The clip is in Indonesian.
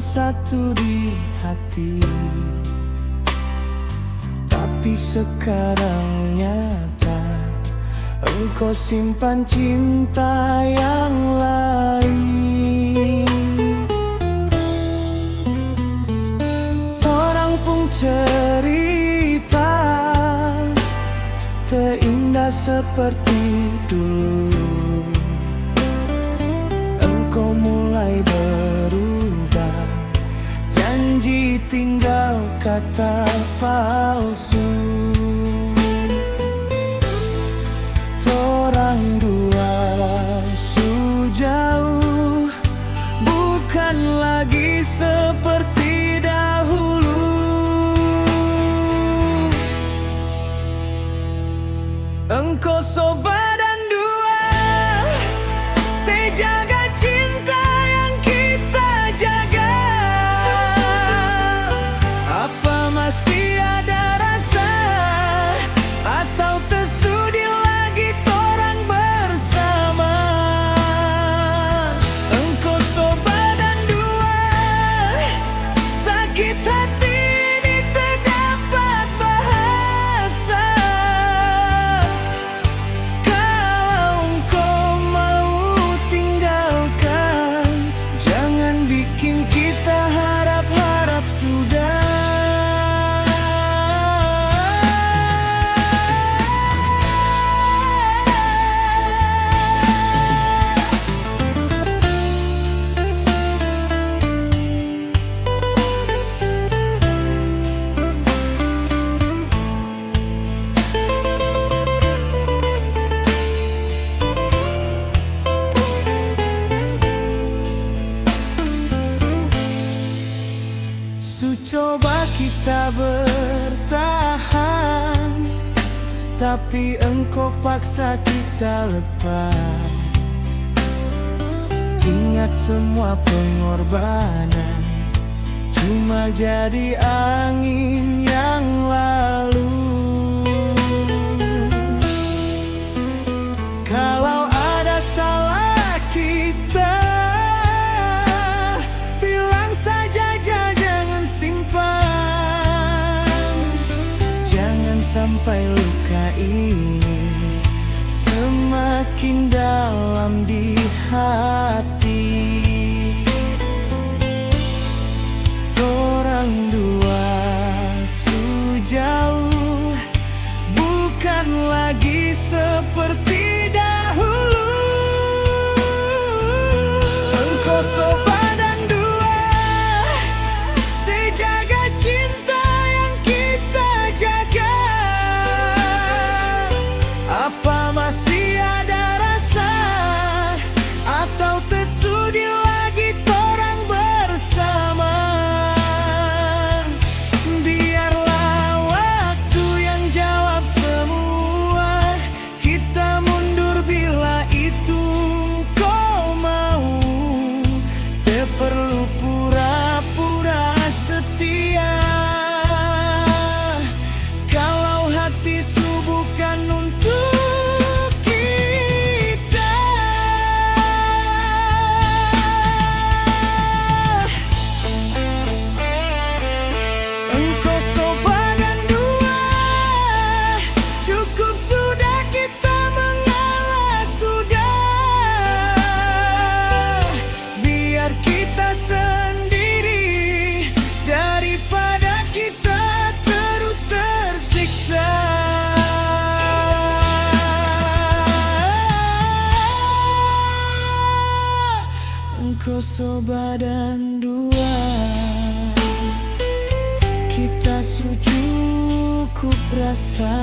satu di hati. Tapi sekarang nyata, engkau simpan cinta yang lain. Orang pun cerita terindah seperti dulu. Engkau mulai berubah, janji tinggal kata palsu. Torang dua sejauh, bukan lagi seperti dahulu. Engkau sobat dan dua, jaga cinta yang kita jaga. Apa masih ada rasa, atau tersudi lagi torang bersama? Engkau sobat dan dua, sakit hati ini tak dapat bahasa. Kalau engkau mau tinggalkan, jangan bikin kita harap-harap sudah. Coba kita bertahan, tapi engkau paksa kita lepas. Ingat semua pengorbanan cuma jadi angin yang lalu. Kalau ada salah kita, bilang saja, jangan simpan. Jangan sampai luka ini semakin dalam di hati. Torang dua sejauh, bukan lagi seperti dahulu. Engkau sobat dan dua, dijaga cinta yang kita jaga. Apa masih ada rasa, atau tersudi lagi torang bersama? Biarlah waktu yang jawab semua. Kita mundur bila itu kau mau. Tak perlu pura-pura setia. Kalau hati bukan untuk kita. Engkau sobat dan dua, cukup sudah kita mengalah sudah. Biar kita sendiri daripada kita terus tersiksa. Engkau sobat dan dua, kita cukup rasa.